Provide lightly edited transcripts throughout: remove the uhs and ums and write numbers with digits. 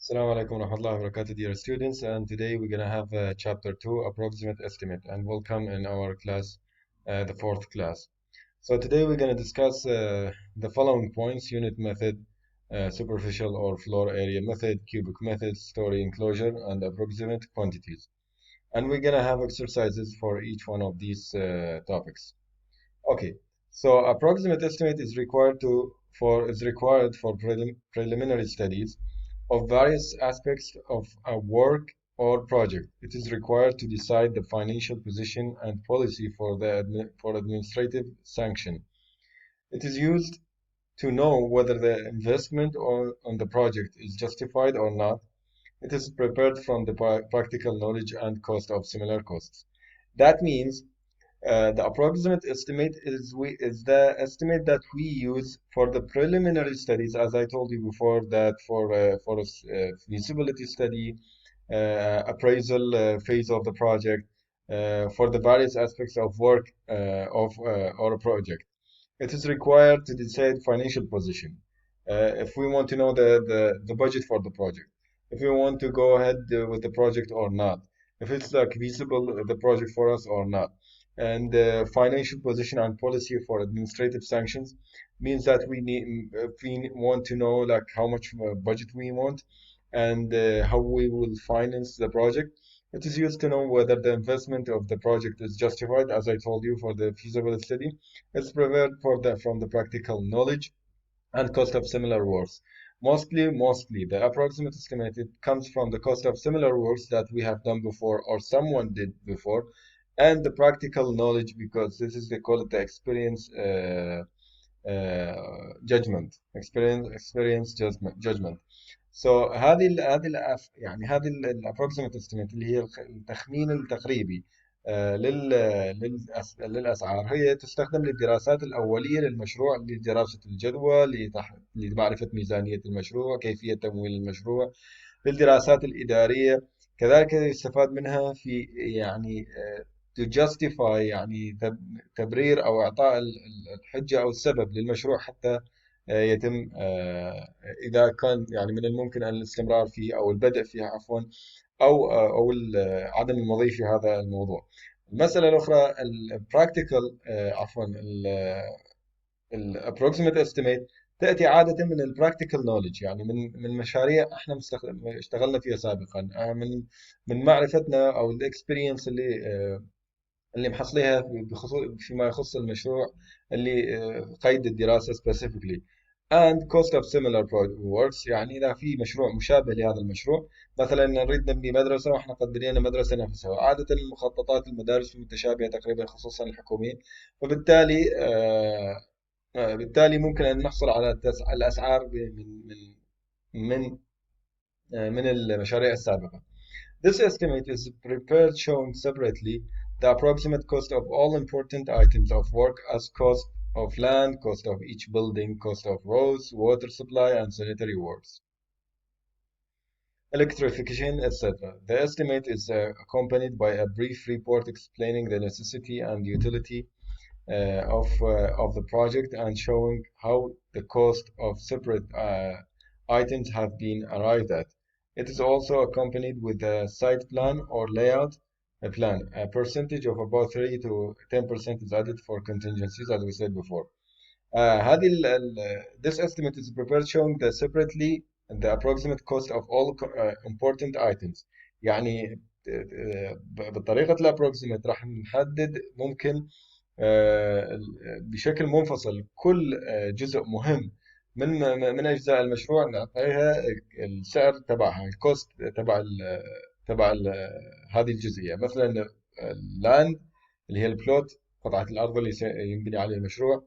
Assalamu alaikum wa rahmatullahi wa barakatuh, dear students. And today we're going to have chapter 2, Approximate Estimate, and welcome in our class, the fourth class. So today we're going to discuss the following points: unit method, superficial or floor area method, cubic method, story enclosure, and approximate quantities. And we're going to have exercises for each one of these topics. Okay, so approximate estimate is required for preliminary studies of various aspects of a work or project. It is required to decide the financial position and policy for administrative sanction. It is used to know whether the investment on the project is justified or not. It is prepared from the practical knowledge and cost of similar costs. That means the approximate estimate is the estimate that we use for the preliminary studies, as I told you before, that for a feasibility study, appraisal phase of the project, for the various aspects of work or a project. It is required to decide financial position. If we want to know the budget for the project, if we want to go ahead with the project or not, if it's like feasible the project for us or not. And financial position and policy for administrative sanctions means that if we want to know like how much budget we want and how we will finance the project. It is used to know whether the investment of the project is justified, as I told you, for the feasibility study. It's prepared from the practical knowledge and cost of similar works. Mostly, the approximate estimate it comes from the cost of similar works that we have done before or someone did before, and the practical knowledge because this is they call it the experience judgment, experience judgment. So هذه الابروكسيمت استيميت اللي هي التخمين التقريبي للأسعار هي تستخدم للدراسات الأولية للمشروع لدراسة الجدوى لمعرفة ميزانية المشروع كيفية تمويل المشروع للدراسات الإدارية كذلك يستفاد منها في يعني to justify يعني تبرير أو إعطاء الحجة أو السبب للمشروع حتى يتم إذا كان يعني من الممكن أن الاستمرار فيه أو البدء فيه عفوا أو عدم المضي في هذا الموضوع. المسألة الأخرى البراكتيكال عفوا الابروكسيميت استيميت تأتي عادة من البراكتيكال نوليدج يعني من مشاريع احنا اشتغلنا فيها سابقا من معرفتنا او الاكسبيرينس اللي محصليها فيما يخص المشروع اللي قيد الدراسة specifically and cost of similar works يعني إذا في مشروع مشابه لهذا المشروع مثلا نريد نبني مدرسة وإحنا قد بنينا مدرسة نفسها عادة المخططات المدارس متشابهة تقريبا خصوصا الحكومية وبالتالي بالتالي ممكن أن نحصل على الأسعار من من المشاريع السابقة. This estimate is prepared showing separately the approximate cost of all important items of work as cost of land, cost of each building, cost of roads, water supply, and sanitary works. Electrification, etc. The estimate is accompanied by a brief report explaining the necessity and utility of the project and showing how the cost of separate items have been arrived at. It is also accompanied with a site plan or layout plan. A percentage of about 3 to 10% is added for contingencies, as we said before. This estimate is prepared showing the approximate cost of all important items. يعني بطريقة الابروكسيمت راح نحدد ممكن بشكل منفصل كل جزء مهم من اجزاء المشروع نعطيها السعر تبعها الكوست تبع هذه الجزئيه مثلا اللاند اللي هي البلوت قطعه الارض اللي ينبني عليها المشروع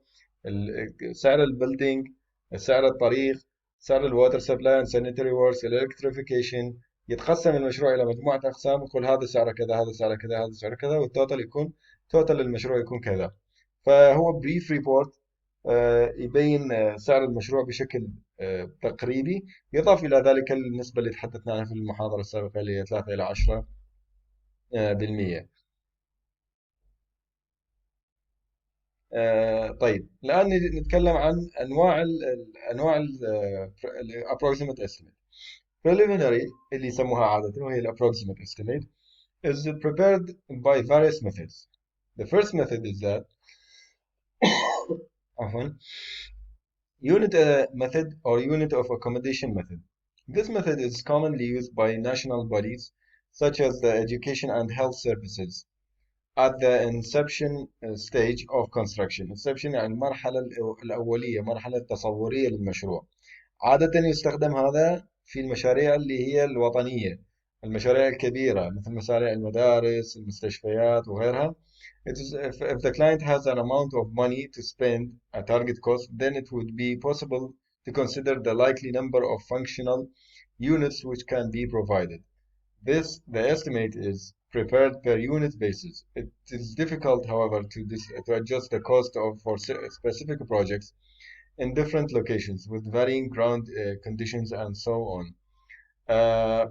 سعر البيلدينج سعر الطريق سعر الووتر سبلاي اند سانيتري ووركس الالكتريفيكيشن يتقسم المشروع الى مجموعه اقسام يقول هذا سعره كذا هذا سعره كذا هذا سعره كذا والتوتال يكون توتال المشروع يكون كذا فهو بريف ريبورت يبين سعر المشروع بشكل تقريبي يضاف إلى ذلك النسبة اللي تحدثنا عنها في المحاضرة السابقة اللي هي 3 إلى 10%. طيب الآن نتكلم عن أنواع ال approximate estimate. Preliminary اللي يسموها عادة وهي ال approximate estimate is prepared by various methods. The first method is that عفوا unit method or unit of accommodation method. This method is commonly used by national bodies such as the Education and Health Services at the inception stage of construction. Inception يعني المرحلة الأولية، مرحلة تصورية للمشروع. عادة يستخدم هذا في المشاريع اللي هي الوطنية، المشاريع الكبيرة مثل مشاريع المدارس، المستشفيات وغيرها. It is if the client has an amount of money to spend, a target cost, then it would be possible to consider the likely number of functional units which can be provided. The estimate is prepared per unit basis. It is difficult, however, to adjust the cost for specific projects in different locations with varying ground conditions and so on. Uh,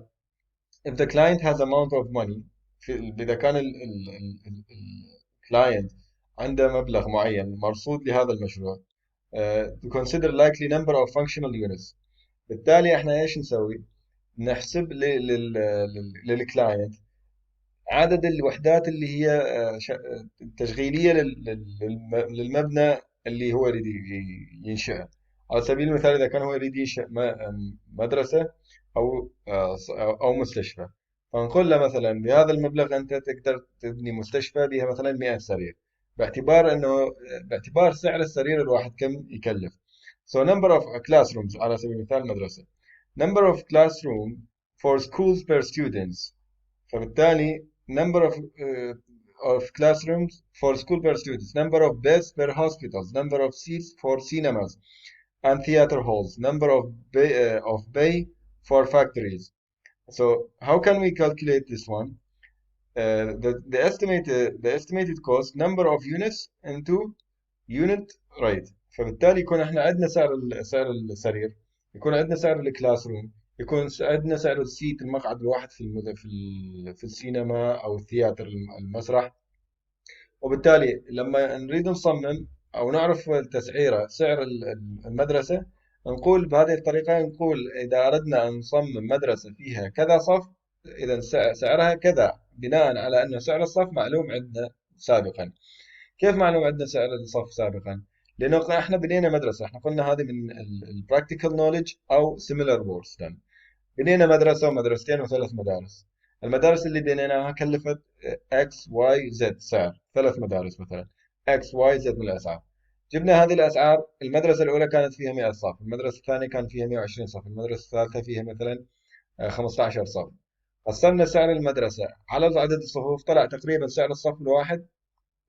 if the client has amount of money إذا كان الكلاينت عنده مبلغ معين مرصود لهذا المشروع to consider likely number of functional units. بالتالي احنا ايش نسوي؟ نحسب للكلاينت عدد الوحدات اللي هي تشغيلية للمبنى اللي هو يريد ينشئه. على سبيل المثال إذا كان هو يريد ينشئ مدرسة أو مستشفى، فنقول له مثلا بهذا المبلغ أنت تقدر تبني مستشفى بها مثلا 100 سرير، باعتبار سعر السرير الواحد كم يكلف. So number of classrooms على سبيل المثال مدرسة. Number of classroom for schools per students. فبالتالي number of classrooms for school per students, number of beds per hospitals, number of seats for cinemas and theater halls, number of bay for factories. So how can we calculate this one? The estimated cost number of units into unit rate. فبالتالي يكون احنا عندنا سعر السرير، يكون عندنا سعر الكلاس روم، يكون عندنا سعر السيت المقعد الواحد في السينما او الثياتر المسرح. وبالتالي لما نريد نصمم او نعرف تسعيره سعر المدرسه، نقول بهذه الطريقه، نقول اذا اردنا ان نصمم مدرسه فيها كذا صف، اذا سعرها كذا بناء على ان سعر الصف معلوم عندنا سابقا. كيف معلوم عندنا سعر الصف سابقا؟ لانه احنا بنينا مدرسه، احنا قلنا هذه من البراكتيكال نولج او سيميلر ووركس. بنينا مدرسه ومدرستين وثلاث مدارس. المدارس اللي بنيناها كلفت اكس واي زد سعر، ثلاث مدارس مثلا اكس واي زد من الاسعار. جبنا هذه الاسعار، المدرسه الاولى كانت فيها 100 صف، المدرسه الثانيه كان فيها 120 صف، المدرسه الثالثه فيها مثلا 15 صف. قسمنا سعر المدرسه على عدد الصفوف، طلع تقريبا سعر الصف الواحد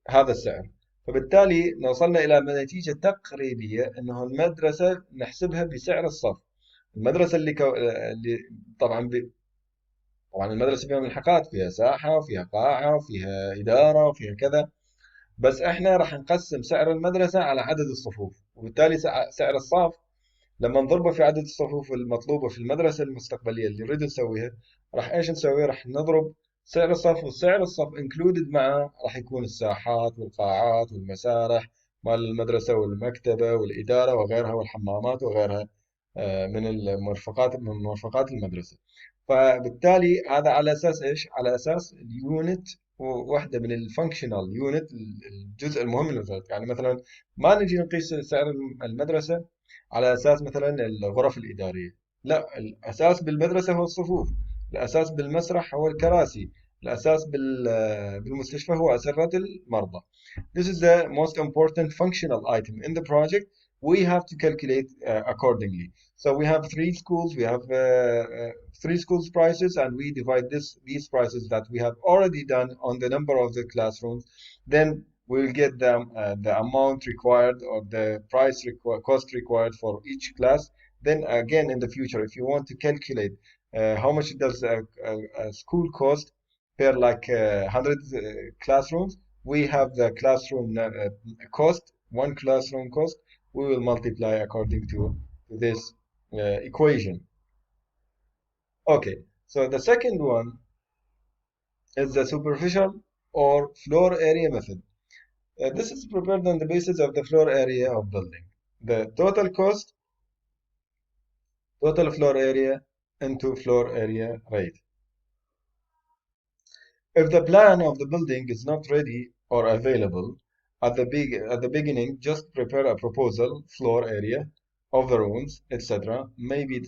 هذا السعر. فبالتالي وصلنا إلى نتيجة تقريبية أنه المدرسة نحسبها بسعر الصف. المدرسة اللي طبعا المدرسة فيها ملحقات، فيها ساحة وفيها قاعة وفيها إدارة وفيها كذا، بس احنا راح نقسم سعر المدرسة على عدد الصفوف. وبالتالي سعر الصف لما نضربه في عدد الصفوف المطلوبة في المدرسة المستقبلية اللي نريد نسويها، راح ايش نسوي؟ راح نضرب سعر الصف، وسعر الصف انكلودد معه راح يكون الساحات والقاعات والمسارح مال المدرسة والمكتبة والإدارة وغيرها والحمامات وغيرها من مرفقات المدرسة. فبالتالي هذا على اساس ايش؟ على اساس اليونت، واحده من الفانكشنال يونت، الجزء المهم من المدرسة. يعني مثلا ما نجي نقيس سعر المدرسه على اساس مثلا الغرف الاداريه، لا، الاساس بالمدرسه هو الصفوف، الاساس بالمسرح هو الكراسي، الاساس بالمستشفى هو اسره المرضى. This is the most important functional item in the project. We have to calculate accordingly. So we have three schools. We have three schools prices, and we divide these prices that we have already done on the number of the classrooms. Then we'll get the amount required or the cost required for each class. Then again in the future, if you want to calculate how much does a school cost per like 100 classrooms, we have the classroom cost, one classroom cost. We will multiply according to this equation. Okay, so the second one is the superficial or floor area method. This is prepared on the basis of the floor area of building. The total floor area into floor area rate. If the plan of the building is not ready or available at the beginning, just prepare a proposal, floor area of the rooms, etc. May be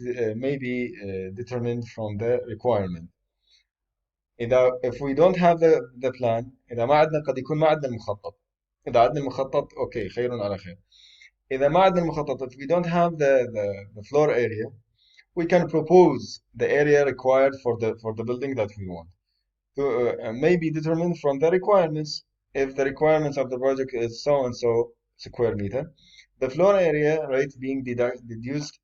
determined from the requirement. if we don't have the plan، إذا ما عندنا قد يكون ما عندنا المخطط. إذا عندنا المخطط أوكي خير على خير. إذا ما عندنا المخطط، if we don't have the floor area, we can propose the area required for the building that we want. May be determined from the requirements. If the requirements of the project is so and so square meter, the floor area rate being deduced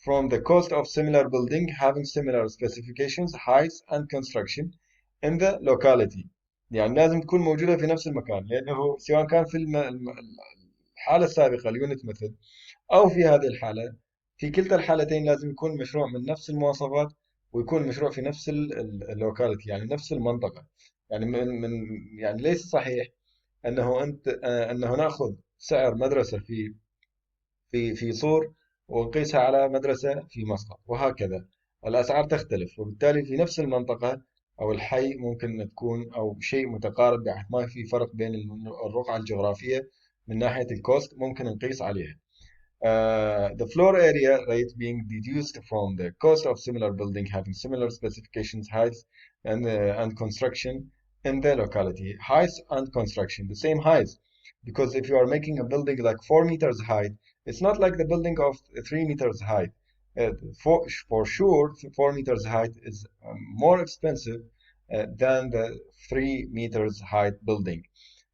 from the cost of similar building having similar specifications, heights and construction in the locality. يعني لازم تكون موجودة في نفس المكان، لأنه سواء كان في الحالة السابقة اليونت ميثود أو في هذه الحالة، في كلتا الحالتين لازم يكون مشروع من نفس المواصفات ويكون مشروع في نفس اللوكاليتي، يعني نفس المنطقة. يعني يعني ليس صحيح انه ناخذ سعر مدرسة في صور ونقيسها على مدرسة في مسقط، وهكذا الأسعار تختلف، وبالتالي في نفس المنطقة أو الحي ممكن تكون أو شيء متقارب بحيث ما في فرق بين الرقعة الجغرافية من ناحية الكوست ممكن نقيس عليها. The floor area rate being deduced from the cost of similar building having similar specifications, heights, and construction in the locality. Heights and construction, the same heights. Because if you are making a building like 4 meters height, it's not like the building of 3 meters height. For sure, 4 meters height is more expensive than the 3 meters height building.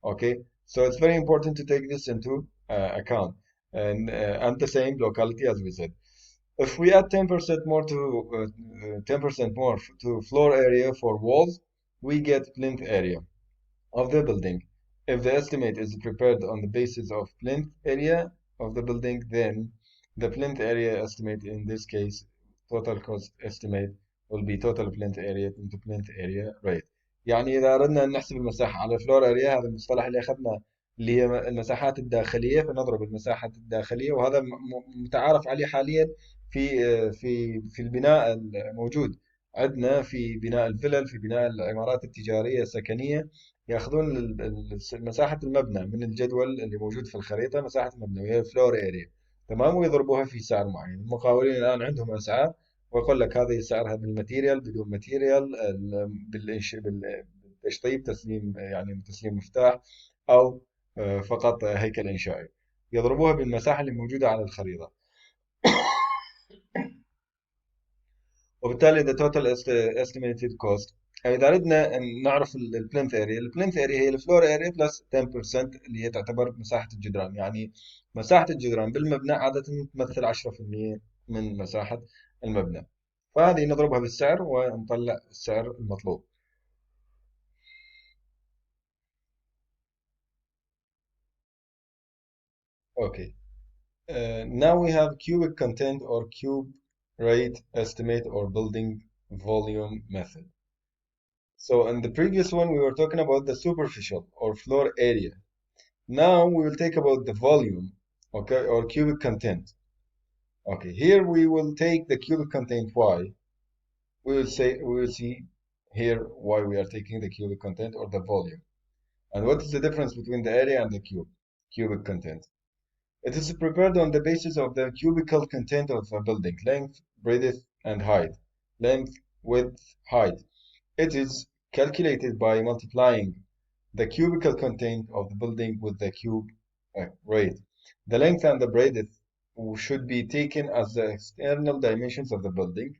Okay, so it's very important to take this into account. And the same locality as we said. If we add 10% more to 10% more to floor area for walls, we get plinth area of the building. If the estimate is prepared on the basis of plinth area of the building, then the plinth area estimate, in this case, total cost estimate, will be total plinth area into plinth area rate. يعني إذا أردنا أن نحسب المساحة على الفلور اريا، هذا المصطلح اللي أخذنا اللي هي المساحات الداخلية، فنضرب المساحات الداخلية، وهذا متعارف عليه حاليا في البناء الموجود عندنا في بناء الفلل، في بناء العمارات التجارية السكنية. ياخذون مساحة المبنى من الجدول اللي موجود في الخريطة، مساحة المبنى وهي الفلور اريا، تمام، ويضربوها في سعر معين. المقاولين الآن عندهم أسعار، ويقول لك هذه سعرها بالماتيريال، بدون ماتيريال، بالتشطيب، تسليم يعني تسليم مفتاح، أو فقط هيكل إنشائي. يضربوها بالمساحة اللي موجودة على الخريطة. وبالتالي the total estimated cost. إذا أردنا أن نعرف البلنث اريا، البلنث اريا هي الفلور اريا بلس 10% اللي هي تعتبر مساحة الجدران. يعني مساحة الجدران بالمبنى عادة تمثل 10% من مساحة المبنى، فهذه نضربها بالسعر ونطلع السعر المطلوب. Okay. Now we have cubic content or cube rate estimate or building volume method. So in the previous one, we were talking about the superficial or floor area. Now we will take about the volume, okay, or cubic content. Okay, here we will take the cubic content. Why? We will see here why we are taking the cubic content or the volume. And what is the difference between the area and the cubic content? It is prepared on the basis of the cubical content of a building, length, breadth, and height. Length, width, height. It is calculated by multiplying the cubical content of the building with the cube rate. The length and the breadth should be taken as the external dimensions of the building,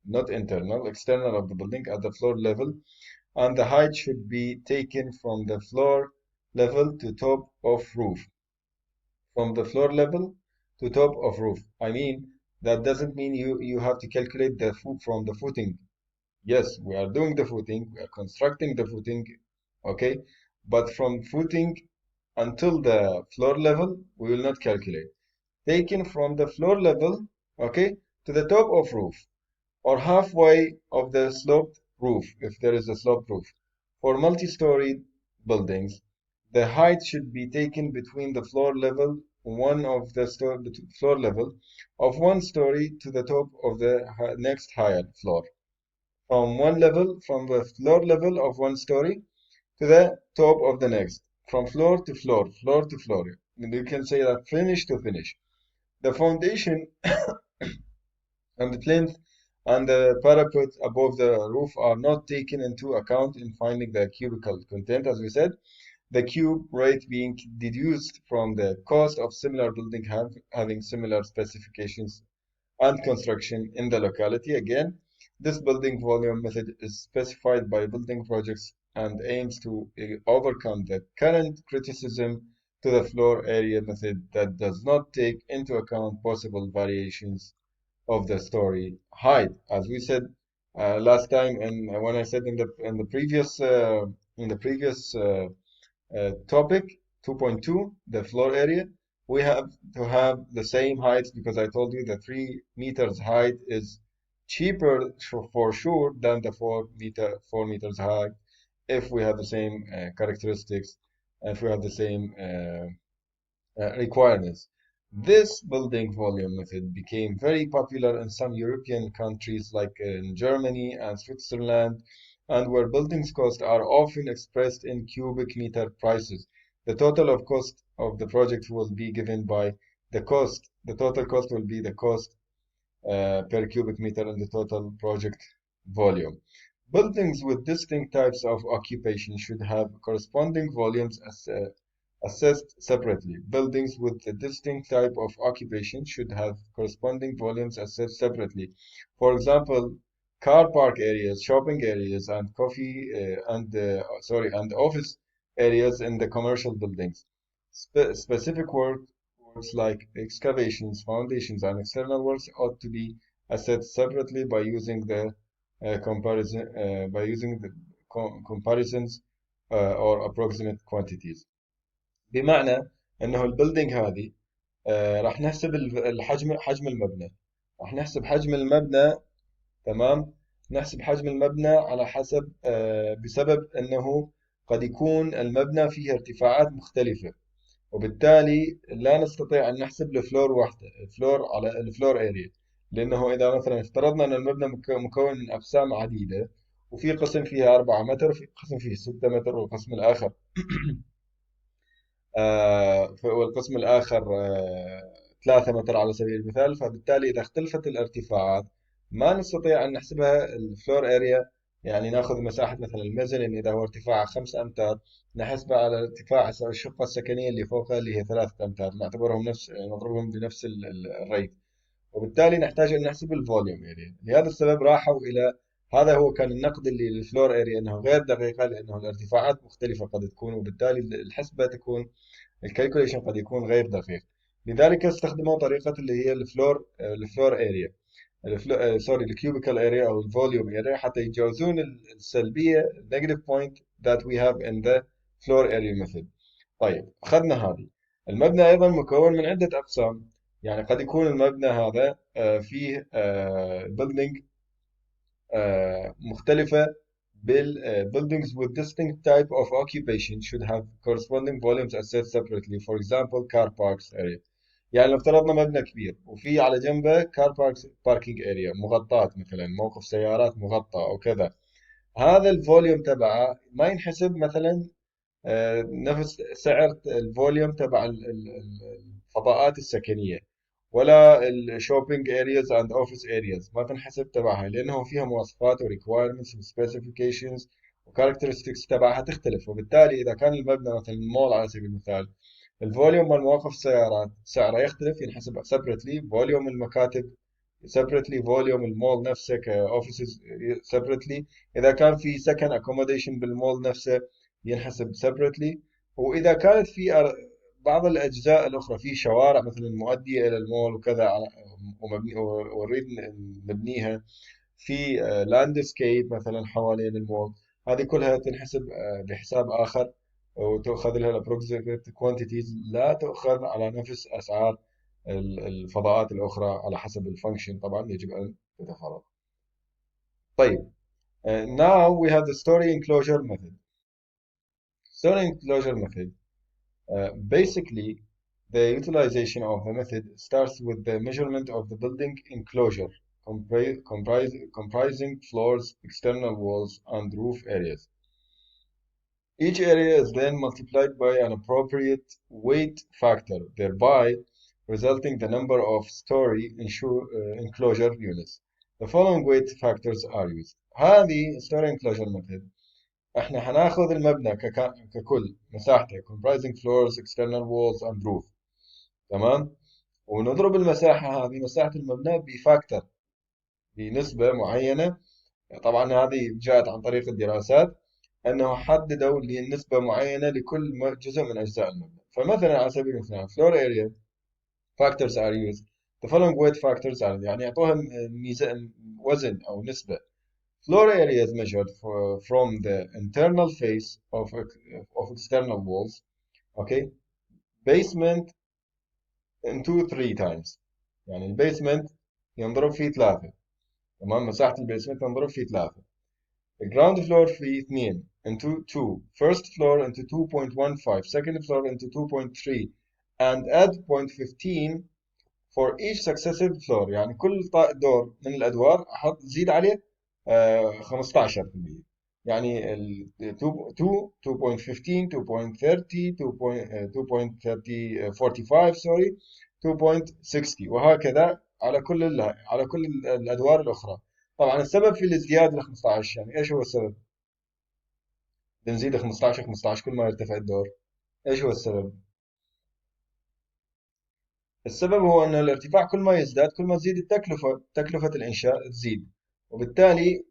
not internal, external of the building at the floor level, and the height should be taken from the floor level to top of roof. From the floor level to top of roof. I mean, that doesn't mean you have to calculate the from the footing. Yes, we are doing the footing, we are constructing the footing, okay? But from footing until the floor level, we will not calculate. Taken from the floor level, okay, to the top of roof, or halfway of the sloped roof, if there is a sloped roof. For multi-story buildings, the height should be taken between the floor level one of the floor level of one story to the top of the next higher floor. From the floor level of one story to the top of the next, from floor to floor, floor to floor. And you can say that finish to finish. The foundation and the plinth and the parapet above the roof are not taken into account in finding the cubical content, as we said. The cube rate being deduced from the cost of similar building having similar specifications and construction in the locality. Again, this building volume method is specified by building projects and aims to overcome the current criticism to the floor area method that does not take into account possible variations of the story height. As we said last time, and when I said in the previous topic 2.2, the floor area, we have to have the same height because I told you the 3 meters height is cheaper for sure than the 4 meters height if we have the same characteristics, if we have the same requirements. This building volume method became very popular in some European countries like in Germany and Switzerland, and where buildings costs are often expressed in cubic meter prices. The total of cost of the project will be given by the cost. The total cost will be the cost per cubic meter in the total project volume. Buildings with distinct types of occupation should have corresponding volumes assessed separately. Buildings with a distinct type of occupation should have corresponding volumes assessed separately. For example, car park areas, shopping areas, and and office areas in the commercial buildings. Specific works like excavations, foundations, and external works ought to be assessed separately by using the comparisons or approximate quantities. بمعنى انه البيلدينج هذه راح نحسب حجم المبنى. راح نحسب حجم المبنى. تمام. نحسب حجم المبنى على حسب بسبب انه قد يكون المبنى فيه ارتفاعات مختلفة، وبالتالي لا نستطيع ان نحسب الفلور واحدة، الفلور على الفلور اريا، لانه اذا مثلا افترضنا ان المبنى مكون من اقسام عديدة، وفي قسم فيها 4 متر، وفي قسم فيه 6 متر، والقسم الاخر والقسم الآخر 3 متر على سبيل المثال، فبالتالي إذا اختلفت الارتفاعات ما نستطيع أن نحسبها الفلور اريا. يعني ناخذ مساحة مثلا المزن إذا هو ارتفاعه 5 أمتار، نحسبها على ارتفاع الشقة السكنية اللي فوقها اللي هي 3 أمتار، نضربهم بنفس الريت، وبالتالي نحتاج أن نحسب الفوليوم اريا. لهذا السبب راحوا إلى هذا هو كان النقد اللي للفلور اريا، أنه غير دقيقة لأنه الارتفاعات مختلفة قد تكون، وبالتالي الحسبة تكون الكالكوليشن قد يكون غير دقيق. لذلك استخدموا طريقة اللي هي الفلور اريا، سوري الكيوبيكال اريا او الفوليوم اريا، حتى يتجاوزون السلبية negative point that we have in the floor area method. طيب أخذنا هذه. المبنى أيضا مكون من عدة أقسام. يعني قد يكون المبنى هذا فيه building مختلفة buildings with distinct type of occupation should have corresponding volumes assessed separately. For example, car parks area. يعني لو افترضنا مبنى كبير وفي على جنبه car parking area مغطاة، مثلا موقف سيارات مغطى أو كذا، هذا الفوليوم تبعه ما ينحسب مثلا نفس سعر الفوليوم تبع الفضاءات السكنية، ولا الشوبينج ارياز اند اوفيس ارياز ما تنحسب تبعها، لانه فيها مواصفات وريكوايرمنتس وسبيسيفيكيشنز وكاركترستكس تبعها تختلف. وبالتالي اذا كان المبنى مثلا المول على سبيل المثال، الفوليوم مال مواقف السيارات سعره يختلف، ينحسب سيبرتلي. فوليوم المكاتب سيبرتلي. فوليوم المول نفسه كاوفيسز سيبرتلي. اذا كان في سكن اكوموديشن بالمول نفسه ينحسب سيبرتلي. واذا كانت في بعض الأجزاء الأخرى في شوارع مثلا مؤدية إلى المول وكذا ونريد نبنيها، في لاندسكيب مثلا حوالين المول، هذه كلها تنحسب بحساب آخر، وتأخذ لها الابروكسيميت كوانتيتيز، لا تؤخذ على نفس أسعار الفضاءات الأخرى على حسب الفانكشن. طبعا يجب أن تتفرق. طيب now we have the story enclosure method. Story enclosure method basically The utilization of the method starts with the measurement of the building enclosure, comprising floors, external walls, and roof areas. Each area is then multiplied by an appropriate weight factor, thereby resulting the number of story enclosure units. The following weight factors are used. هذه story enclosure method احنا هناخذ المبنى ككل مساحته comprising floors, external walls and roof. تمام؟ ونضرب المساحة هذه مساحة المبنى بفاكتور بنسبة معينة. طبعا هذه جاءت عن طريق الدراسات أنه حددوا لي نسبة معينة لكل جزء من أجزاء المبنى. فمثلا على سبيل المثال floor area factors are used. The following weight factors are يعني يعطوها وزن أو نسبة. Floor area is measured from the internal face of external walls. Okay. Basement into 3 times. يعني البيسمنت ينضرب فيه 3. تمام مساحة البيسمنت ينضرب فيه 3. الجراوند فلور فيه 2 into 2. First floor into 2.15. Second floor into 2.3 and add 0.15 for each successive floor. يعني كل دور من الأدوار أحط زيد عليه 15%. يعني ال 2 2.15 2.30 2.45 sorry 2.60 وهكذا على كل الأدوار الأخرى. طبعا السبب في الازدياد ل 15 يعني ايش هو السبب؟ بنزيد 15 15 كل ما يرتفع الدور. ايش هو السبب؟ السبب هو أن الارتفاع كل ما يزداد كل ما تزيد تكلفة الإنشاء تزيد، وبالتالي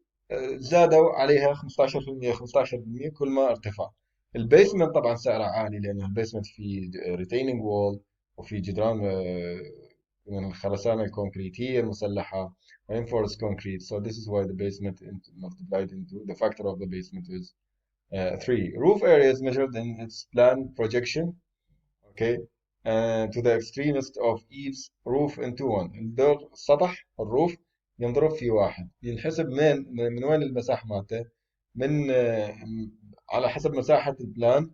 زادوا عليها 15% 15% كل ما ارتفع. البيسمنت طبعا سعره عالي لأن البيسمنت فيه retaining wall وفي جدران من الخرسانة الكونكريتية المسلحة reinforced concrete. So this is why the basement multiplied into the factor of the basement is 3. Roof area is measured in its plan projection. Okay. To the extremist of eaves roof into 1. الدور السطح الروف ينضرب في 1. ينحسب من وين المساحة مالته؟ من على حسب مساحة البلان.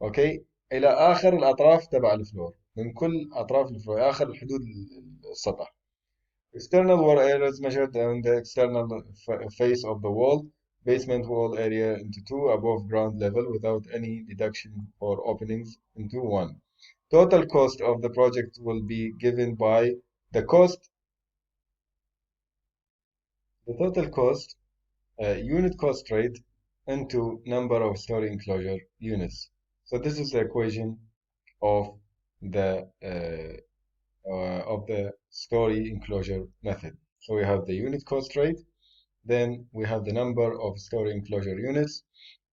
اوكي إلى آخر الأطراف تبع الفلور، من كل أطراف الفلور آخر الحدود السطح. External wall area is measured on the external face of the wall. Basement wall area into 2 above ground level without any deduction or openings into 1. Total cost of the project will be given by the total cost unit cost rate into number of story enclosure units. So this is the equation of the story enclosure method. So we have the unit cost rate, then we have the number of story enclosure units,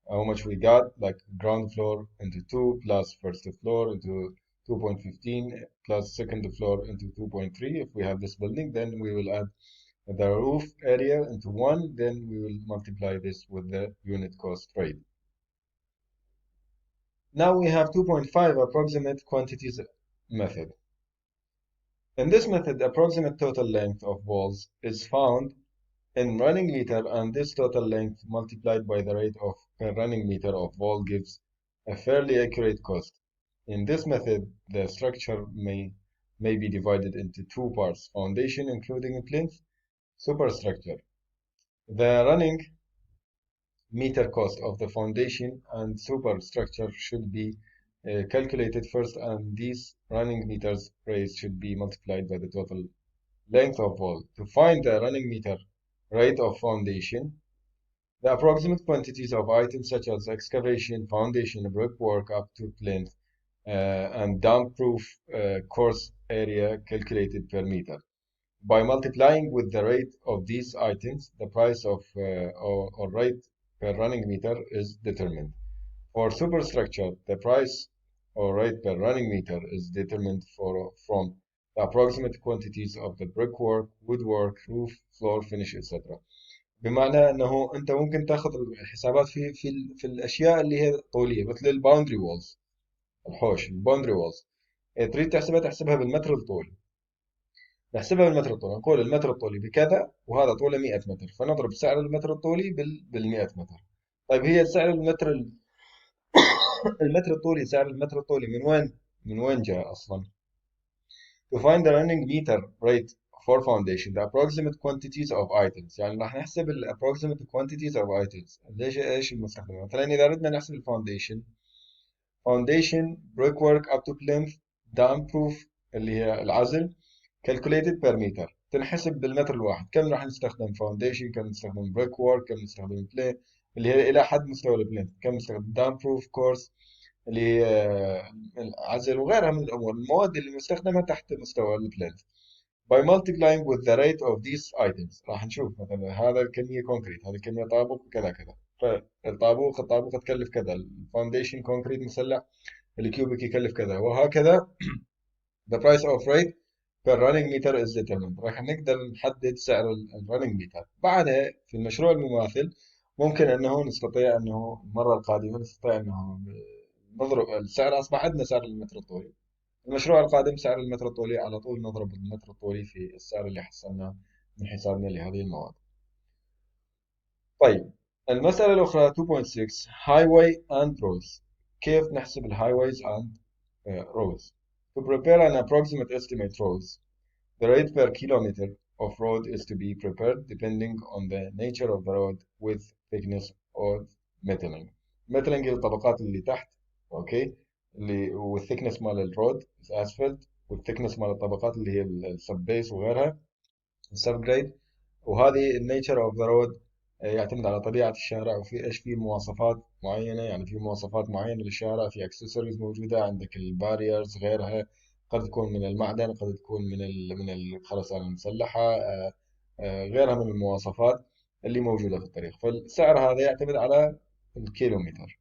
how much we got, like ground floor into 2 plus first floor into 2.15 plus second floor into 2.3. If we have this building, then we will add the roof area into 1, then we will multiply this with the unit cost rate. Now we have 2.5 approximate quantities method. In this method, the approximate total length of walls is found in running meter, and this total length multiplied by the rate of per running meter of wall gives a fairly accurate cost. In this method, the structure may be divided into 2 parts: foundation including a plinth, superstructure. The running meter cost of the foundation and superstructure should be calculated first, and these running meters rates should be multiplied by the total length of wall. To find the running meter rate of foundation, the approximate quantities of items such as excavation, foundation, brickwork up to plinth, and damp-proof course area calculated per meter. By multiplying with the rate of these items, the price of or rate per running meter is determined. For superstructure, the price or rate per running meter is determined from the approximate quantities of the brickwork, woodwork, roof, floor finish, etc. بمعنى انه انت ممكن تاخذ الحسابات في الاشياء اللي هي طوليه مثل الباوندري وولز، الحوش الباوندري وولز. تريد تحسبها بالمتر الطولي. نحسبها بالمتر الطولي، نقول المتر الطولي بكذا وهذا طوله 100 متر، فنضرب سعر المتر الطولي بال 100 متر. طيب هي سعر المتر الطولي، سعر المتر الطولي من وين جاء اصلا؟ To find the running meter rate for foundation, the approximate quantities of items. يعني راح نحسب ال approximate quantities of items. ليش ايش المستخدمة؟ مثلا إذا أردنا نحسب الفاونديشن brickwork up to plinth dam proof اللي هي العزل calculated per meter تنحسب بالمتر الواحد. كم راح نستخدم فاونديشن، كم نستخدم brickwork، كم نستخدم بلين اللي هي إلى حد مستوى البلين، كم نستخدم dam proof كورس اللي هي العزل وغيرها من الأمور المواد اللي مستخدمة تحت مستوى البلين. by multiplying with the rate of these items راح نشوف مثلا هذا الكمية كونكريت، هذه الكمية طابق كذا كذا، فالطابوق تكلف كذا، الفاونديشن كونكريت مسلح الكيوبيك يكلف كذا وهكذا. the price of rate per running meter is determined. راح نقدر نحدد سعر الرننج ميتر. بعدها في المشروع المماثل ممكن انه نستطيع انه المرة القادمة نستطيع انه نضرب السعر. اصبح عندنا سعر المتر الطولي، المشروع القادم سعر المتر الطولي على طول نضرب المتر الطولي في السعر اللي حصلناه من حسابنا لهذه المواد. طيب المسألة الأخرى 2.6 highway and roads. كيف نحسب الهايويز and roads. To prepare an approximate estimate roads, the rate per kilometer of road is to be prepared depending on the nature of the road with thickness of metaling. metaling الطبقات اللي تحت، اوكي، اللي والثيكنس مال الرود اسفلت، والثيكنس مال الطبقات اللي هي السب بيس وغيرها السب جريد. وهذه النيتشر اوف ذا رود يعتمد على طبيعة الشارع وفي ايش في مواصفات معينة، يعني في مواصفات معينة للشارع، في اكسسوارز موجودة عندك الباريرز غيرها، قد تكون من المعدن، قد تكون من الخرسانة المسلحة، غيرها من المواصفات اللي موجودة في الطريق. فالسعر هذا يعتمد على الكيلومتر،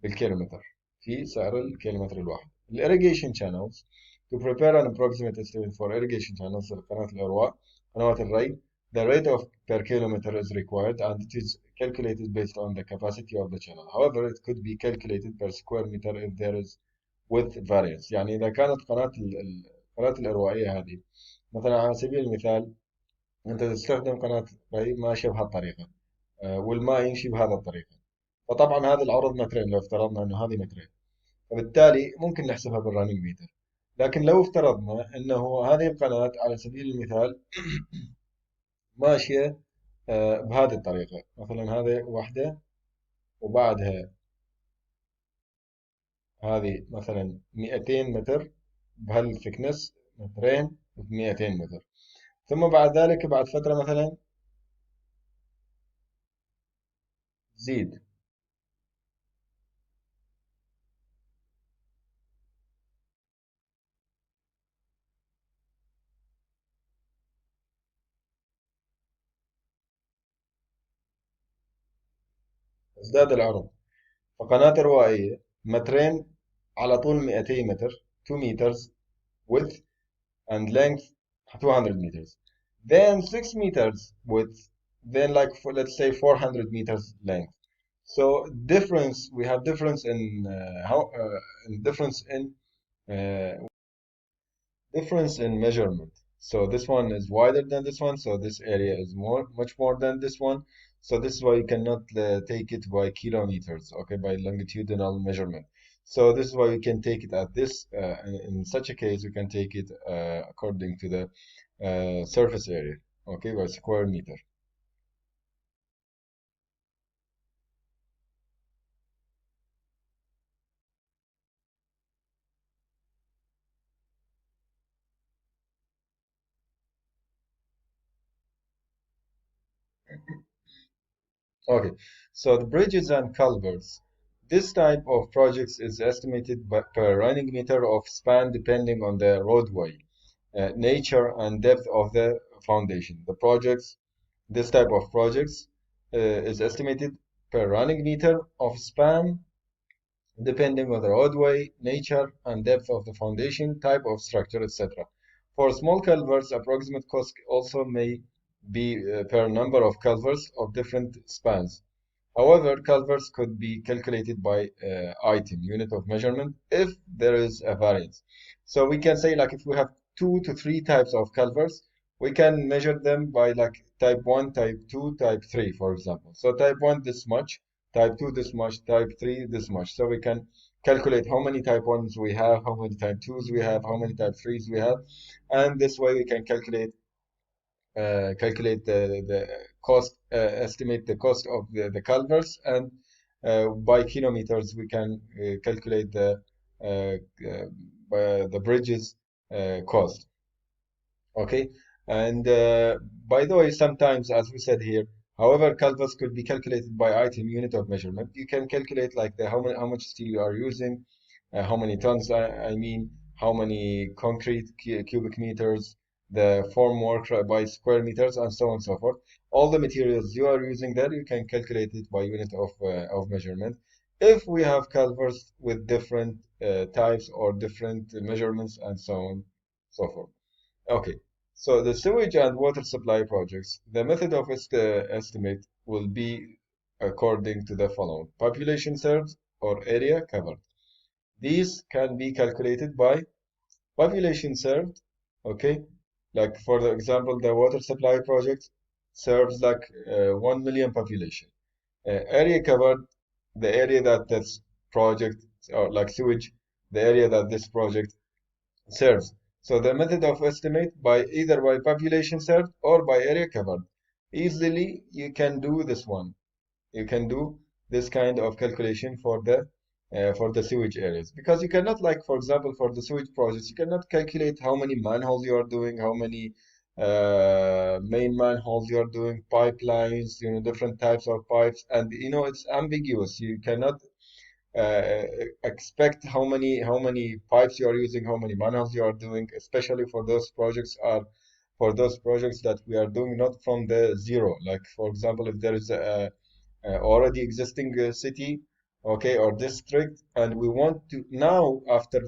بالكيلومتر في سعر الكيلومتر الواحد. Irrigation channels. To prepare an approximate estimate for irrigation channels قناة الإرواء، قنوات الري, the rate of per kilometer is required and it is calculated based on the capacity of the channel. However, it could be calculated per square meter if there is width variance. يعني إذا كانت القناة الإروائية هذه مثلا على سبيل المثال أنت تستخدم قناة ري ماشية بهالطريقة، والماء يمشي بهذا الطريقة، فطبعا هذا العرض مترين لو افترضنا انه هذه مترين، فبالتالي ممكن نحسبها بالرننج ميتر. لكن لو افترضنا انه هذه القناة على سبيل المثال ماشية بهذه الطريقة، مثلا هذه واحدة وبعدها هذه مثلا 200 متر بهالثكنس، مترين ب 200 متر، ثم بعد ذلك بعد فترة مثلا زيد ازداد العرض، فقناة روائية مترين على طول 200 متر 2 meters width and length 200 meters, then 6 meters width, then like let's say 400 meters length. So difference, we have difference in uh, difference in measurement. So this one is wider than this one, so this area is much more than this one. So this is why you cannot take it by kilometers, okay, by longitudinal measurement. So this is why you can take it at this, in such a case, you can take it according to the surface area, okay, by square meter. Okay, so the bridges and culverts. This type of projects is estimated per running meter of span depending on the roadway, nature and depth of the foundation. This type of projects is estimated per running meter of span depending on the roadway, nature and depth of the foundation, type of structure, etc. For small culverts, approximate cost also may be per number of culverts of different spans. However, culverts could be calculated by item, unit of measurement, if there is a variance. So we can say like if we have 2 to 3 types of culverts, we can measure them by like type 1, type 2, type 3, for example. So type 1 this much, type 2 this much, type 3 this much. So we can calculate how many type 1s we have, how many type 2s we have, how many type 3s we have, and this way we can calculate the cost, estimate the cost of the culverts, and by kilometers we can calculate the bridges cost. Okay, and by the way, sometimes, as we said here, however, culverts could be calculated by item unit of measurement. You can calculate like the how much steel you are using, how many tons, I mean, how many concrete cubic meters, the formwork by square meters, and so on and so forth. All the materials you are using there, you can calculate it by unit of measurement. If we have culverts with different types or different measurements and so on, so forth. Okay, so the sewage and water supply projects, the method of estimate will be according to the following: population served or area covered. These can be calculated by population served, okay? Like for the example, the water supply project serves like 1 million population. Area covered, the area that this project, or like sewage, the area that this project serves. So the method of estimate by either by population served or by area covered. Easily you can do this one. You can do this kind of calculation for the sewage areas, because you cannot, like for example for the sewage projects, you cannot calculate how many manholes you are doing, how many main manholes you are doing, pipelines, different types of pipes, and it's ambiguous. You cannot uh, expect how many pipes you are using, how many manholes you are doing, especially for those projects that we are doing not from the zero. Like for example, if there is a already existing city, okay, or district, and we want to now, after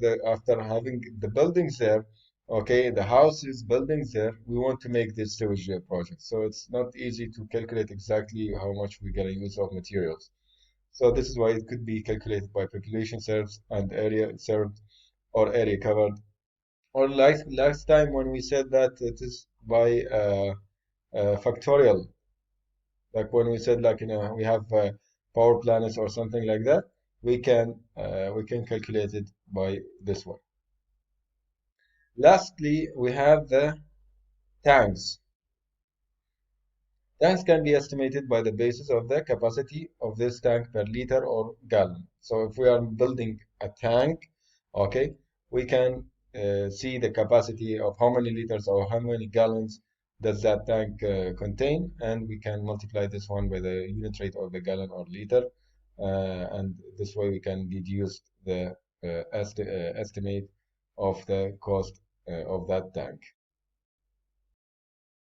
having the buildings there, okay, the houses, buildings there, we want to make this sewage project. So it's not easy to calculate exactly how much we're gonna use of materials. So this is why it could be calculated by population served and area served or area covered. Or last time when we said that it is by factorial, like when we said like we have power planets or something like that, we can calculate it by this one. Lastly, we have the tanks. Tanks can be estimated by the basis of the capacity of this tank per liter or gallon. So if we are building a tank, okay, we can see the capacity of how many liters or how many gallons does that tank contain, and we can multiply this one by the unit rate of the gallon or liter, and this way we can deduce the estimate of the cost of that tank.